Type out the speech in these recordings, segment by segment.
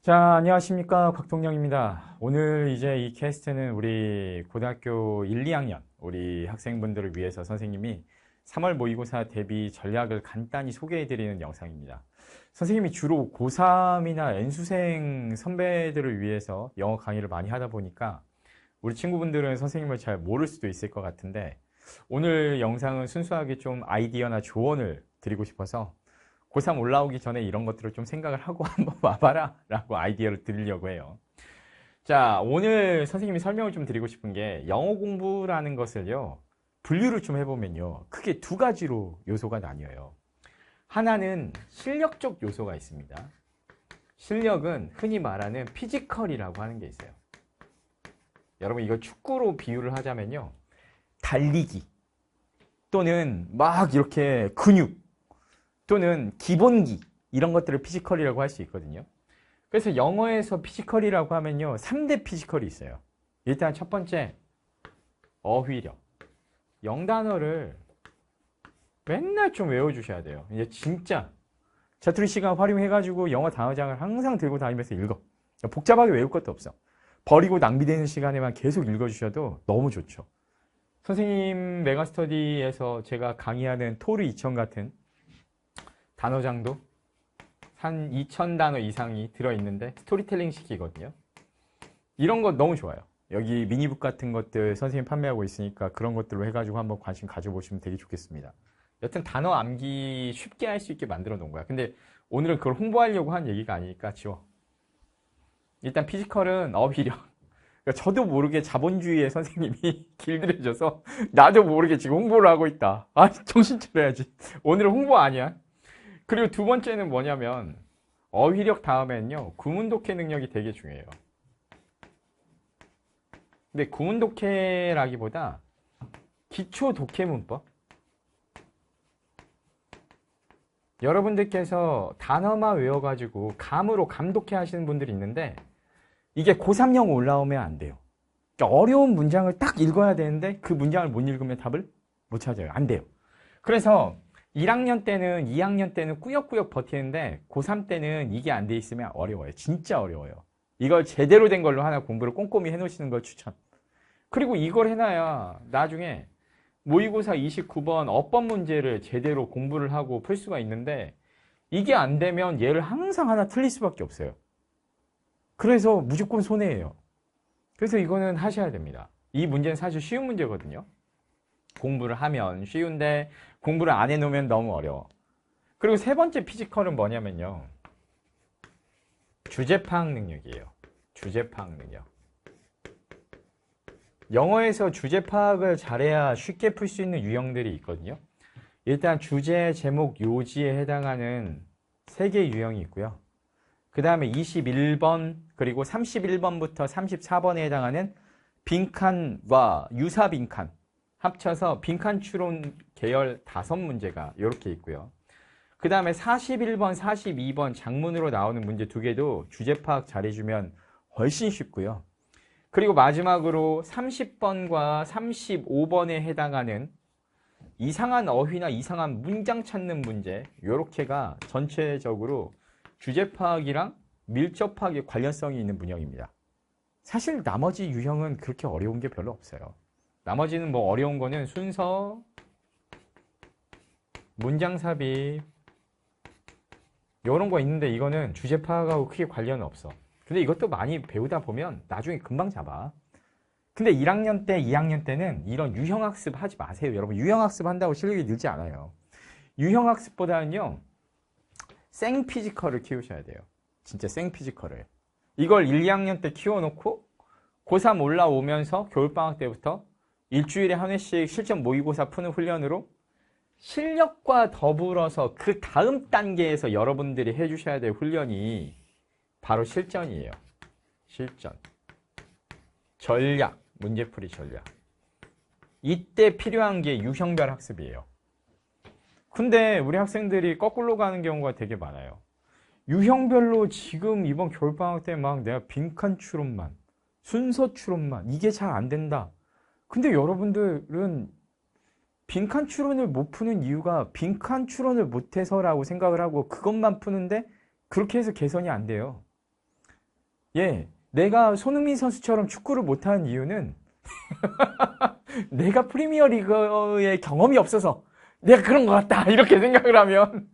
자, 안녕하십니까. 곽동영입니다. 오늘 이제 이 캐스트는 우리 고등학교 1, 2학년 우리 학생분들을 위해서 선생님이 3월 모의고사 대비 전략을 간단히 소개해드리는 영상입니다. 선생님이 주로 고3이나 N수생 선배들을 위해서 영어 강의를 많이 하다 보니까 우리 친구분들은 선생님을 잘 모를 수도 있을 것 같은데 오늘 영상은 순수하게 좀 아이디어나 조언을 드리고 싶어서 고3 올라오기 전에 이런 것들을 좀 생각을 하고 한번 와봐라 라고 아이디어를 드리려고 해요. 자, 오늘 선생님이 설명을 좀 드리고 싶은 게 영어 공부라는 것을요, 분류를 좀 해보면요, 크게 두 가지로 요소가 나뉘어요. 하나는 실력적 요소가 있습니다. 실력은 흔히 말하는 피지컬이라고 하는 게 있어요. 여러분, 이거 축구로 비유를 하자면요, 달리기 또는 막 이렇게 근육 또는 기본기 이런 것들을 피지컬이라고 할 수 있거든요. 그래서 영어에서 피지컬이라고 하면요 3대 피지컬이 있어요. 일단 첫 번째 어휘력. 영단어를 맨날 좀 외워주셔야 돼요. 이제 진짜 자투리 시간 활용해가지고 영어 단어장을 항상 들고 다니면서 읽어. 복잡하게 외울 것도 없어. 버리고 낭비되는 시간에만 계속 읽어주셔도 너무 좋죠. 선생님 메가스터디에서 제가 강의하는 토르 2000 같은 단어장도 한 2000단어 이상이 들어있는데 스토리텔링 시키거든요. 이런 거 너무 좋아요. 여기 미니북 같은 것들 선생님 판매하고 있으니까 그런 것들로 해가지고 한번 관심 가져보시면 되게 좋겠습니다. 여튼 단어 암기 쉽게 할 수 있게 만들어 놓은 거야. 근데 오늘은 그걸 홍보하려고 한 얘기가 아니니까 지워. 일단 피지컬은 어휘력. 그러니까 저도 모르게 자본주의의 선생님이 길들여져서 나도 모르게 지금 홍보를 하고 있다. 아, 정신 차려야지. 오늘은 홍보 아니야. 그리고 두 번째는 뭐냐면 어휘력 다음에는요 구문독해 능력이 되게 중요해요. 근데 구문독해라기보다 기초 독해문법. 여러분들께서 단어만 외워가지고 감으로 감독해 하시는 분들이 있는데 이게 고3 영어 올라오면 안 돼요. 그러니까 어려운 문장을 딱 읽어야 되는데 그 문장을 못 읽으면 답을 못 찾아요. 안 돼요. 그래서 1학년 때는 2학년 때는 꾸역꾸역 버티는데 고3 때는 이게 안 돼 있으면 어려워요. 진짜 어려워요. 이걸 제대로 된 걸로 하나 공부를 꼼꼼히 해놓으시는 걸 추천. 그리고 이걸 해놔야 나중에 모의고사 29번 어법 문제를 제대로 공부를 하고 풀 수가 있는데 이게 안 되면 얘를 항상 하나 틀릴 수밖에 없어요. 그래서 무조건 손해예요. 그래서 이거는 하셔야 됩니다. 이 문제는 사실 쉬운 문제거든요. 공부를 하면 쉬운데 공부를 안 해놓으면 너무 어려워. 그리고 세 번째 피지컬은 뭐냐면요. 주제 파악 능력이에요. 주제 파악 능력. 영어에서 주제 파악을 잘해야 쉽게 풀 수 있는 유형들이 있거든요. 일단 주제, 제목, 요지에 해당하는 3개의 유형이 있고요. 그 다음에 21번 그리고 31번부터 34번에 해당하는 빈칸과 유사 빈칸 합쳐서 빈칸 추론 계열 5문제가 이렇게 있고요. 그 다음에 41번, 42번 장문으로 나오는 문제 2개도 주제 파악 잘해주면 훨씬 쉽고요. 그리고 마지막으로 30번과 35번에 해당하는 이상한 어휘나 이상한 문장 찾는 문제 이렇게가 전체적으로 주제 파악이랑 밀접 파악의 관련성이 있는 문형입니다. 사실 나머지 유형은 그렇게 어려운 게 별로 없어요. 나머지는 뭐 어려운 거는 순서, 문장 삽입 이런 거 있는데 이거는 주제 파악하고 크게 관련은 없어. 근데 이것도 많이 배우다 보면 나중에 금방 잡아. 근데 1학년 때, 2학년 때는 이런 유형학습 하지 마세요. 여러분 유형학습 한다고 실력이 늘지 않아요. 유형학습보다는요 생피지컬을 키우셔야 돼요. 진짜 생피지컬을. 이걸 1, 2학년 때 키워놓고 고3 올라오면서 겨울방학 때부터 일주일에 한 회씩 실전 모의고사 푸는 훈련으로 실력과 더불어서 그 다음 단계에서 여러분들이 해주셔야 될 훈련이 바로 실전이에요. 실전. 전략. 문제풀이 전략. 이때 필요한 게 유형별 학습이에요. 근데 우리 학생들이 거꾸로 가는 경우가 되게 많아요. 유형별로 지금 이번 겨울방학 때 막 내가 빈칸 추론만, 순서 추론만 이게 잘 안 된다. 근데 여러분들은 빈칸 추론을 못 푸는 이유가 빈칸 추론을 못해서라고 생각을 하고 그것만 푸는데 그렇게 해서 개선이 안 돼요. 예, 내가 손흥민 선수처럼 축구를 못하는 이유는 내가 프리미어 리그의 경험이 없어서 내가 그런 것 같다. 이렇게 생각을 하면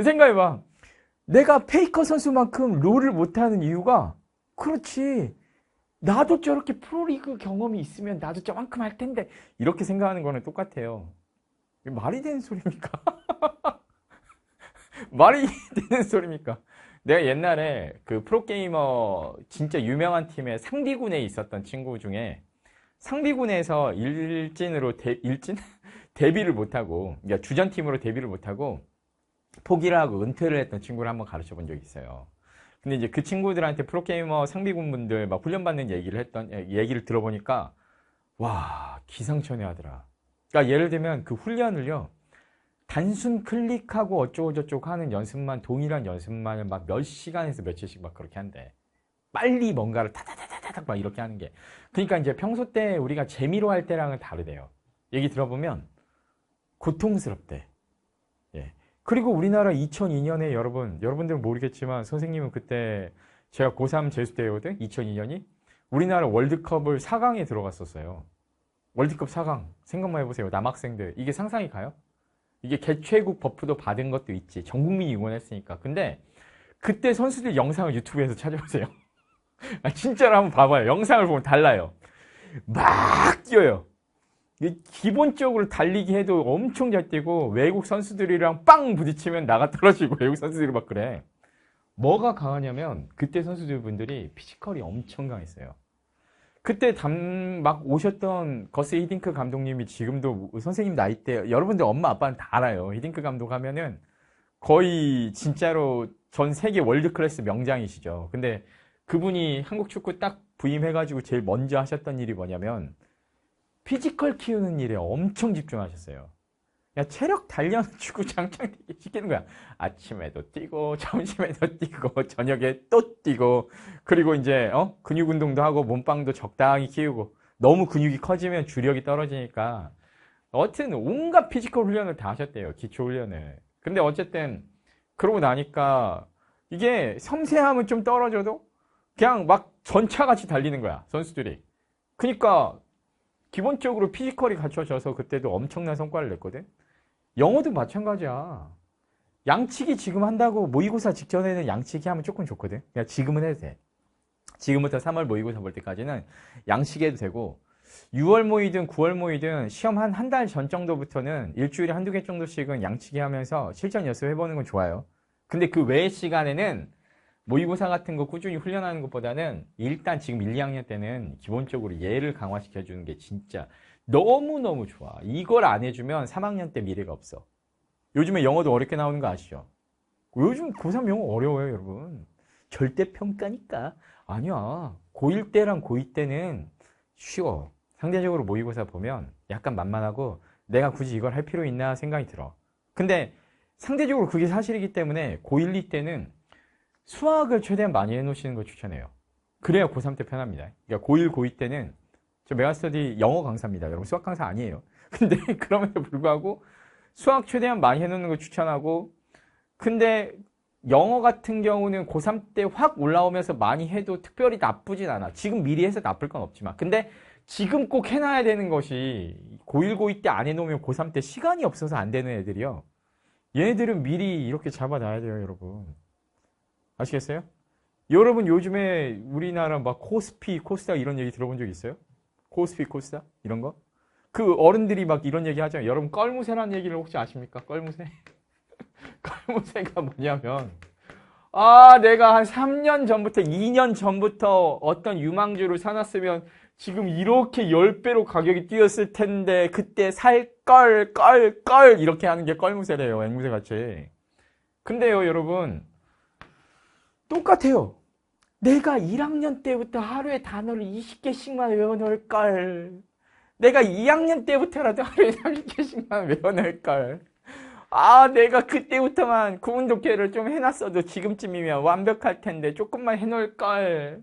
생각해봐. 내가 페이커 선수만큼 롤을 못하는 이유가 그렇지. 나도 저렇게 프로리그 경험이 있으면 나도 저만큼 할 텐데 이렇게 생각하는 거는 똑같아요. 말이 되는 소리입니까? 말이 되는 소리입니까? 내가 옛날에 그 프로게이머 진짜 유명한 팀의 상비군에 있었던 친구 중에 상비군에서 일진? 데뷔를 못하고, 그러니까 주전팀으로 데뷔를 못하고 포기를 하고 은퇴를 했던 친구를 한번 가르쳐 본 적이 있어요. 근데 이제 그 친구들한테 프로게이머 상비군 분들 막 훈련받는 얘기를 들어보니까, 와, 기상천외 하더라. 그러니까 예를 들면 그 훈련을요, 단순 클릭하고 어쩌고저쩌고 하는 연습만, 동일한 연습만을 막 몇 시간에서 며칠씩 막 그렇게 한대. 빨리 뭔가를 타타타타닥 막 이렇게 하는 게. 그러니까 이제 평소 때 우리가 재미로 할 때랑은 다르대요. 얘기 들어보면 고통스럽대. 예. 그리고 우리나라 2002년에 여러분들은 모르겠지만 선생님은 그때 제가 고3 재수 때거든. 2002년이 우리나라 월드컵을 4강에 들어갔었어요. 월드컵 4강. 생각만 해보세요. 남학생들. 이게 상상이 가요? 이게 개최국 버프도 받은 것도 있지. 전 국민이 응원했으니까. 근데 그때 선수들 영상을 유튜브에서 찾아보세요. 진짜로 한번 봐봐요. 영상을 보면 달라요. 막 뛰어요. 기본적으로 달리기 해도 엄청 잘 뛰고 외국 선수들이랑 빵 부딪히면 나가 떨어지고 외국 선수들이 막 그래. 뭐가 강하냐면 그때 선수들분들이 피지컬이 엄청 강했어요. 그때 막 오셨던 거스 히딩크 감독님이 지금도 선생님 나이 때 여러분들 엄마 아빠는 다 알아요. 히딩크 감독 하면은 거의 진짜로 전 세계 월드 클래스 명장이시죠. 근데 그분이 한국 축구 딱 부임해가지고 제일 먼저 하셨던 일이 뭐냐면 피지컬 키우는 일에 엄청 집중하셨어요. 야, 체력 단련 축구 장창 시키는 거야. 아침에도 뛰고, 점심에도 뛰고, 저녁에 또 뛰고, 그리고 이제, 근육 운동도 하고, 몸빵도 적당히 키우고, 너무 근육이 커지면 주력이 떨어지니까, 어쨌든 온갖 피지컬 훈련을 다 하셨대요. 기초 훈련을. 근데 어쨌든, 그러고 나니까, 이게 섬세함은 좀 떨어져도, 그냥 막 전차같이 달리는 거야, 선수들이. 그러니까, 기본적으로 피지컬이 갖춰져서 그때도 엄청난 성과를 냈거든. 영어도 마찬가지야. 양치기 지금 한다고 모의고사 직전에는 양치기 하면 조금 좋거든. 그냥 지금은 해도 돼. 지금부터 3월 모의고사 볼 때까지는 양치기 해도 되고 6월 모이든 9월 모이든 시험 한 달 전 정도부터는 일주일에 한두 개 정도씩은 양치기 하면서 실전 연습해보는 건 좋아요. 근데 그 외의 시간에는 모의고사 같은 거 꾸준히 훈련하는 것보다는 일단 지금 1, 2학년 때는 기본적으로 얘를 강화시켜주는 게 진짜 너무너무 좋아. 이걸 안 해주면 3학년 때 미래가 없어. 요즘에 영어도 어렵게 나오는 거 아시죠? 요즘 고3 영어 어려워요, 여러분. 절대평가니까. 아니야. 고1 때랑 고2 때는 쉬워. 상대적으로 모의고사 보면 약간 만만하고 내가 굳이 이걸 할 필요 있나 생각이 들어. 근데 상대적으로 그게 사실이기 때문에 고1, 2 때는 수학을 최대한 많이 해놓으시는 걸 추천해요. 그래야 고3 때 편합니다. 그러니까 고1, 고2 때는 저 메가스터디 영어 강사입니다. 여러분 수학 강사 아니에요. 근데 그럼에도 불구하고 수학 최대한 많이 해놓는 걸 추천하고 근데 영어 같은 경우는 고3 때 확 올라오면서 많이 해도 특별히 나쁘진 않아. 지금 미리 해서 나쁠 건 없지만 근데 지금 꼭 해놔야 되는 것이 고1, 고2 때 안 해놓으면 고3 때 시간이 없어서 안 되는 애들이요. 얘네들은 미리 이렇게 잡아놔야 돼요, 여러분. 아시겠어요? 여러분 요즘에 우리나라 막 코스피, 코스닥 이런 얘기 들어본 적 있어요? 코스피, 코스닥? 이런 거? 그 어른들이 막 이런 얘기 하잖아요. 여러분 껄무새라는 얘기를 혹시 아십니까? 껄무새? 껄무새가 뭐냐면 내가 한 3년 전부터 2년 전부터 어떤 유망주를 사놨으면 지금 이렇게 10배로 가격이 뛰었을 텐데 그때 살 걸 이렇게 하는 게 껄무새래요. 앵무새 같이. 근데요 여러분 똑같아요. 내가 1학년 때부터 하루에 단어를 20개씩만 외워놓을 걸. 내가 2학년 때부터라도 하루에 30개씩만 외워놓을 걸. 내가 그때부터만 구문독해를 좀 해놨어도 지금쯤이면 완벽할 텐데 조금만 해놓을 걸.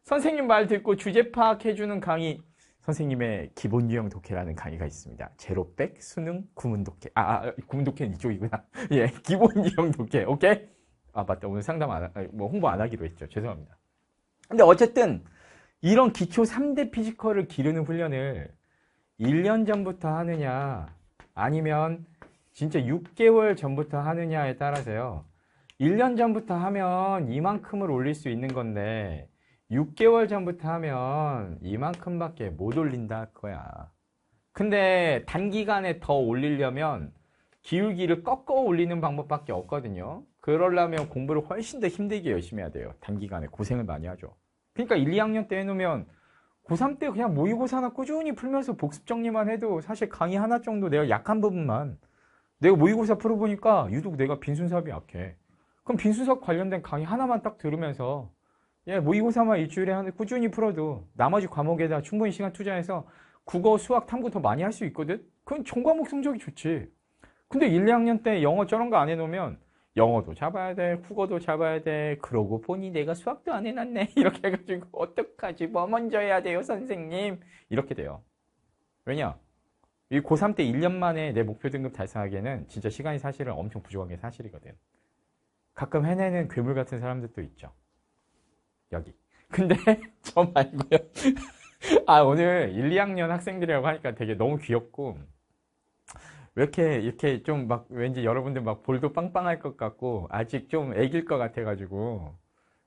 선생님 말 듣고 주제 파악해주는 강의. 선생님의 기본 유형 독해라는 강의가 있습니다. 제로백, 수능, 구문독해. 구문독해는 이쪽이구나. 예, 기본 유형 독해. 오케이? 맞다. 오늘 상담 홍보 안 하기로 했죠. 죄송합니다. 근데 어쨌든 이런 기초 3대 피지컬을 기르는 훈련을 1년 전부터 하느냐 아니면 진짜 6개월 전부터 하느냐에 따라서요. 1년 전부터 하면 이만큼을 올릴 수 있는 건데 6개월 전부터 하면 이만큼밖에 못 올린다 그거야. 근데 단기간에 더 올리려면 기울기를 꺾어 올리는 방법밖에 없거든요. 그러려면 공부를 훨씬 더 힘들게 열심히 해야 돼요. 단기간에 고생을 많이 하죠. 그러니까 1, 2학년 때 해놓으면 고3 때 그냥 모의고사나 꾸준히 풀면서 복습 정리만 해도 사실 강의 하나 정도 내가 약한 부분만 내가 모의고사 풀어보니까 유독 내가 빈순삽이 약해. 그럼 빈순삽 관련된 강의 하나만 딱 들으면서 모의고사만 일주일에 꾸준히 풀어도 나머지 과목에다 충분히 시간 투자해서 국어, 수학, 탐구 더 많이 할 수 있거든? 그건 전과목 성적이 좋지. 근데 1, 2학년 때 영어 저런 거 안 해놓으면 영어도 잡아야 돼, 국어도 잡아야 돼, 그러고 보니 내가 수학도 안 해놨네. 이렇게 해가지고 어떡하지? 뭐 먼저 해야 돼요, 선생님? 이렇게 돼요. 왜냐? 이 고3 때 1년 만에 내 목표 등급 달성하기에는 진짜 시간이 사실은 엄청 부족한 게 사실이거든. 가끔 해내는 괴물 같은 사람들도 있죠. 여기. 근데 저 말고요. 오늘 1, 2학년 학생들이라고 하니까 되게 너무 귀엽고 왜 이렇게 좀 막 왠지 여러분들 막 볼도 빵빵할 것 같고 아직 좀 애길 것 같아가지고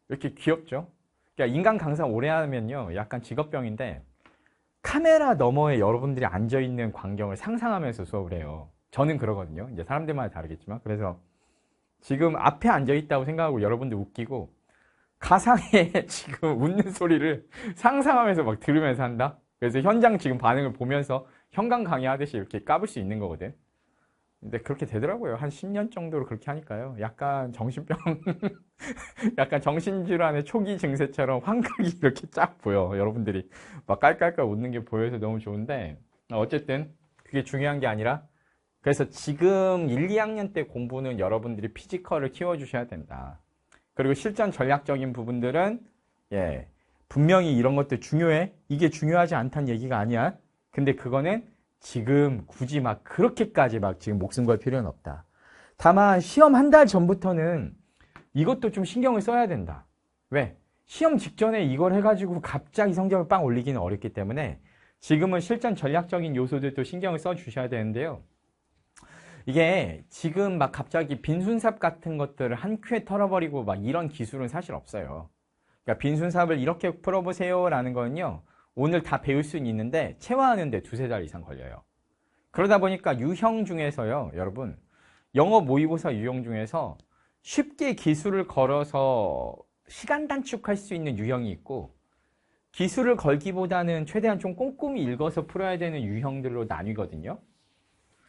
이렇게 귀엽죠? 그러니까 인간 강사 오래 하면요 약간 직업병인데 카메라 너머에 여러분들이 앉아있는 광경을 상상하면서 수업을 해요. 저는 그러거든요. 이제 사람들마다 다르겠지만 그래서 지금 앞에 앉아있다고 생각하고 여러분들 웃기고 가상에 지금 웃는 소리를 상상하면서 막 들으면서 한다. 그래서 현장 지금 반응을 보면서 현강 강의하듯이 이렇게 까불 수 있는 거거든. 근데 그렇게 되더라고요. 한 10년 정도로 그렇게 하니까요. 약간 정신병, 약간 정신질환의 초기 증세처럼 환각이 이렇게 쫙 보여. 여러분들이 막 깔깔깔 웃는 게 보여서 너무 좋은데 어쨌든 그게 중요한 게 아니라 그래서 지금 1, 2학년 때 공부는 여러분들이 피지컬을 키워주셔야 된다. 그리고 실전 전략적인 부분들은 분명히 이런 것들 중요해. 이게 중요하지 않다는 얘기가 아니야. 근데 그거는 지금 굳이 막 그렇게까지 막 지금 목숨 걸 필요는 없다. 다만 시험 한 달 전부터는 이것도 좀 신경을 써야 된다. 왜? 시험 직전에 이걸 해가지고 갑자기 성적을 빵 올리기는 어렵기 때문에 지금은 실전 전략적인 요소들도 신경을 써 주셔야 되는데요. 이게 지금 막 갑자기 빈순삽 같은 것들을 한 큐에 털어버리고 막 이런 기술은 사실 없어요. 그러니까 빈순삽을 이렇게 풀어보세요 라는 거는요. 오늘 다 배울 수는 있는데 체화하는데 2-3달 이상 걸려요. 그러다 보니까 유형 중에서요. 여러분 영어 모의고사 유형 중에서 쉽게 기술을 걸어서 시간 단축할 수 있는 유형이 있고 기술을 걸기보다는 최대한 좀 꼼꼼히 읽어서 풀어야 되는 유형들로 나뉘거든요.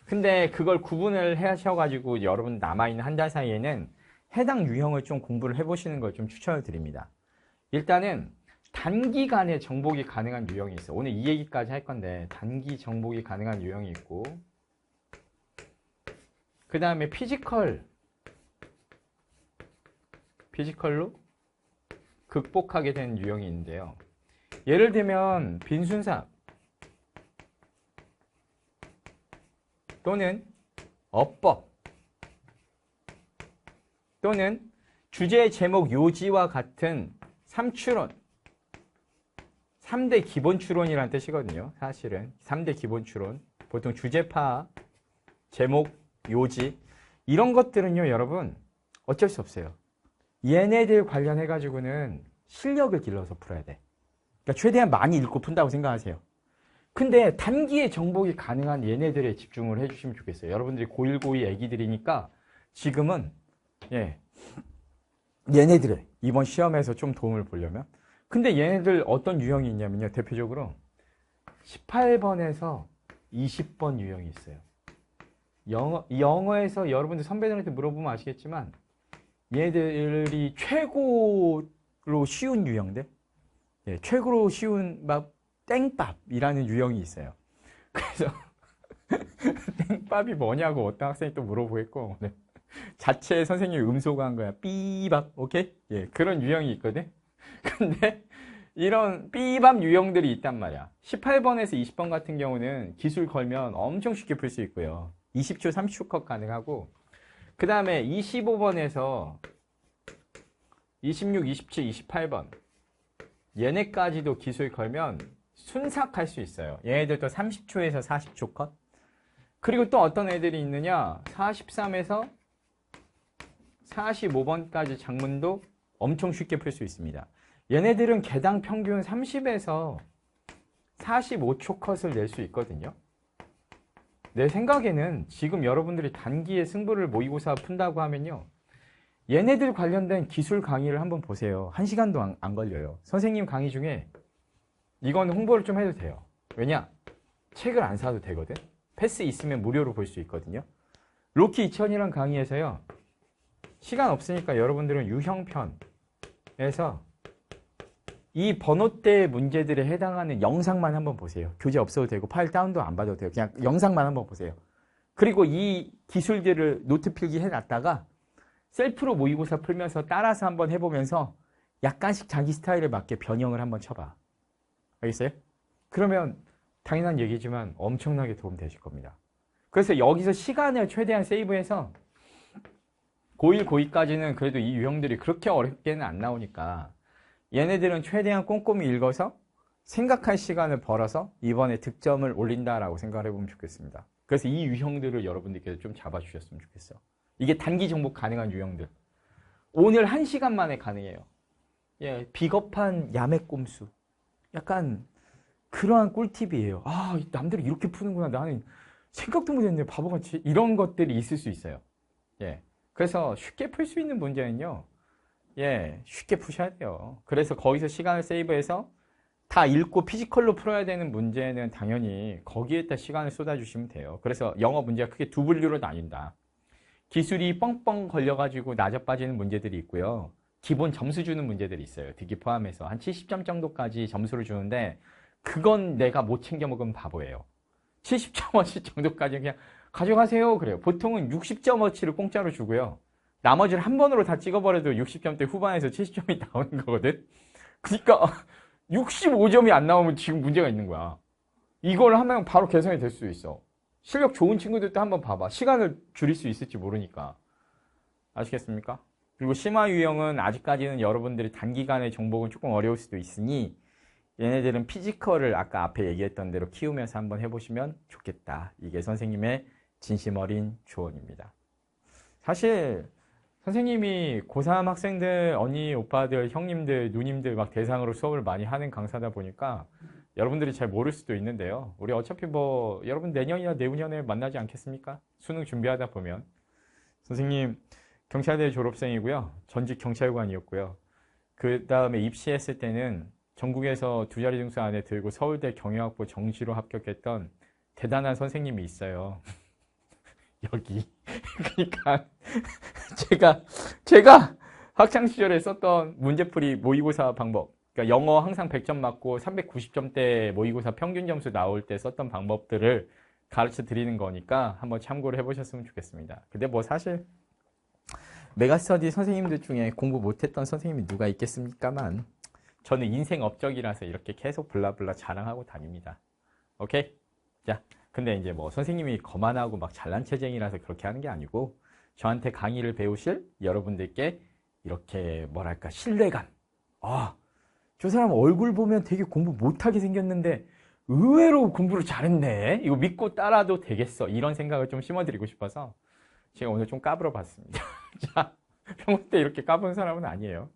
근데 그걸 구분을 하셔가지고 여러분 남아있는 한 달 사이에는 해당 유형을 좀 공부를 해보시는 걸 좀 추천을 드립니다. 일단은 단기간에 정복이 가능한 유형이 있어요. 오늘 이 얘기까지 할 건데 단기 정복이 가능한 유형이 있고 그 다음에 피지컬로 극복하게 되는 유형이 있는데요. 예를 들면 빈순삽 또는 어법 또는 주제 제목 요지와 같은 3추론 3대 기본 추론이라는 뜻이거든요. 사실은 3대 기본 추론 보통 주제 파악, 제목, 요지 이런 것들은요 여러분 어쩔 수 없어요. 얘네들 관련해 가지고는 실력을 길러서 풀어야 돼. 그러니까 최대한 많이 읽고 푼다고 생각하세요. 근데 단기에 정복이 가능한 얘네들에 집중을 해주시면 좋겠어요. 여러분들이 고1, 고2 애기들이니까 지금은 얘네들을 이번 시험에서 좀 도움을 보려면 근데 얘네들 어떤 유형이 있냐면요. 대표적으로 18번에서 20번 유형이 있어요. 영어에서 여러분들 선배들한테 물어보면 아시겠지만 얘네들이 최고로 쉬운 유형들 최고로 쉬운 막 땡밥이라는 유형이 있어요. 그래서 땡밥이 뭐냐고 어떤 학생이 또 물어보겠고 자체 선생님이 음소거한 거야. 삐밥 오케이? 그런 유형이 있거든. 근데 이런 삐밥 유형들이 있단 말이야. 18번에서 20번 같은 경우는 기술 걸면 엄청 쉽게 풀 수 있고요. 20초, 30초 컷 가능하고 그 다음에 25번에서 26, 27, 28번 얘네까지도 기술 걸면 순삭할 수 있어요. 얘네들도 30초에서 40초 컷. 그리고 또 어떤 애들이 있느냐, 43에서 45번까지 작문도 엄청 쉽게 풀 수 있습니다. 얘네들은 개당 평균 30에서 45초 컷을 낼 수 있거든요. 내 생각에는 지금 여러분들이 단기에 승부를 모의고사 푼다고 하면요, 얘네들 관련된 기술 강의를 한번 보세요. 1시간도 안 걸려요. 선생님 강의 중에 이건 홍보를 좀 해도 돼요. 왜냐? 책을 안 사도 되거든. 패스 있으면 무료로 볼 수 있거든요. 로키 2000이란 강의에서요, 시간 없으니까 여러분들은 유형편에서 이 번호대 문제들에 해당하는 영상만 한번 보세요. 교재 없어도 되고 파일 다운도 안 받아도 돼요. 그냥 영상만 한번 보세요. 그리고 이 기술들을 노트 필기 해놨다가 셀프로 모의고사 풀면서 따라서 한번 해보면서 약간씩 자기 스타일에 맞게 변형을 한번 쳐봐. 알겠어요? 그러면 당연한 얘기지만 엄청나게 도움 되실 겁니다. 그래서 여기서 시간을 최대한 세이브해서 고1, 고2까지는 그래도 이 유형들이 그렇게 어렵게는 안 나오니까 얘네들은 최대한 꼼꼼히 읽어서 생각할 시간을 벌어서 이번에 득점을 올린다라고 생각을 해보면 좋겠습니다. 그래서 이 유형들을 여러분들께서 좀 잡아주셨으면 좋겠어. 이게 단기 정복 가능한 유형들. 오늘 1시간 만에 가능해요. 예, 비겁한 야매꼼수. 약간 그러한 꿀팁이에요. 아, 남들이 이렇게 푸는구나. 나는 생각도 못했네. 바보같이. 이런 것들이 있을 수 있어요. 예. 그래서 쉽게 풀 수 있는 문제는요, 예, 쉽게 푸셔야 돼요. 그래서 거기서 시간을 세이브해서 다 읽고 피지컬로 풀어야 되는 문제는 당연히 거기에다 시간을 쏟아주시면 돼요. 그래서 영어 문제가 크게 두 분류로 나뉜다. 기술이 뻥뻥 걸려가지고 낮아 빠지는 문제들이 있고요. 기본 점수 주는 문제들이 있어요. 듣기 포함해서 한 70점 정도까지 점수를 주는데 그건 내가 못 챙겨 먹으면 바보예요. 70점어치 정도까지 그냥 가져가세요. 그래요. 보통은 60점어치를 공짜로 주고요. 나머지를 한 번으로 다 찍어버려도 60점대 후반에서 70점이 나오는 거거든. 그러니까 65점이 안 나오면 지금 문제가 있는 거야. 이걸 하면 바로 개선이 될 수 있어. 실력 좋은 친구들도 한번 봐봐. 시간을 줄일 수 있을지 모르니까. 아시겠습니까? 그리고 심화 유형은 아직까지는 여러분들이 단기간에 정복은 조금 어려울 수도 있으니 얘네들은 피지컬을 아까 앞에 얘기했던 대로 키우면서 한번 해보시면 좋겠다. 이게 선생님의 진심 어린 조언입니다. 사실 선생님이 고3 학생들, 언니, 오빠들, 형님들, 누님들 막 대상으로 수업을 많이 하는 강사다 보니까 여러분들이 잘 모를 수도 있는데요. 우리 어차피 뭐 여러분 내년이나 내후년에 만나지 않겠습니까? 수능 준비하다 보면. 선생님 경찰대 졸업생이고요. 전직 경찰관이었고요. 그 다음에 입시했을 때는 전국에서 두 자리 등수 안에 들고 서울대 경영학부 정시로 합격했던 대단한 선생님이 있어요. 여기. 그러니까 제가 학창 시절에 썼던 문제풀이 모의고사 방법, 그러니까 영어 항상 100점 맞고 390점대 모의고사 평균 점수 나올 때 썼던 방법들을 가르쳐 드리는 거니까 한번 참고를 해보셨으면 좋겠습니다. 근데 뭐 사실 메가스터디 선생님들 중에 공부 못했던 선생님이 누가 있겠습니까만 저는 인생 업적이라서 이렇게 계속 블라블라 자랑하고 다닙니다. 오케이? 자, 근데 이제 뭐 선생님이 거만하고 막 잘난 체쟁이라서 그렇게 하는 게 아니고 저한테 강의를 배우실 여러분들께 이렇게 뭐랄까 신뢰감. 아, 저 사람 얼굴 보면 되게 공부 못하게 생겼는데 의외로 공부를 잘했네. 이거 믿고 따라도 되겠어. 이런 생각을 좀 심어드리고 싶어서 제가 오늘 좀 까불어 봤습니다. 자, 평소 때 이렇게 까부는 사람은 아니에요.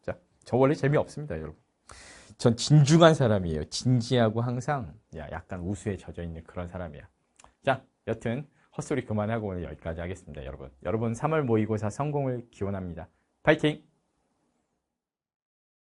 자, 저 원래 재미없습니다, 여러분. 전 진중한 사람이에요. 진지하고 항상 약간 우수에 젖어 있는 그런 사람이야. 자, 여튼 헛소리 그만하고 오늘 여기까지 하겠습니다, 여러분. 여러분 3월 모의고사 성공을 기원합니다. 파이팅!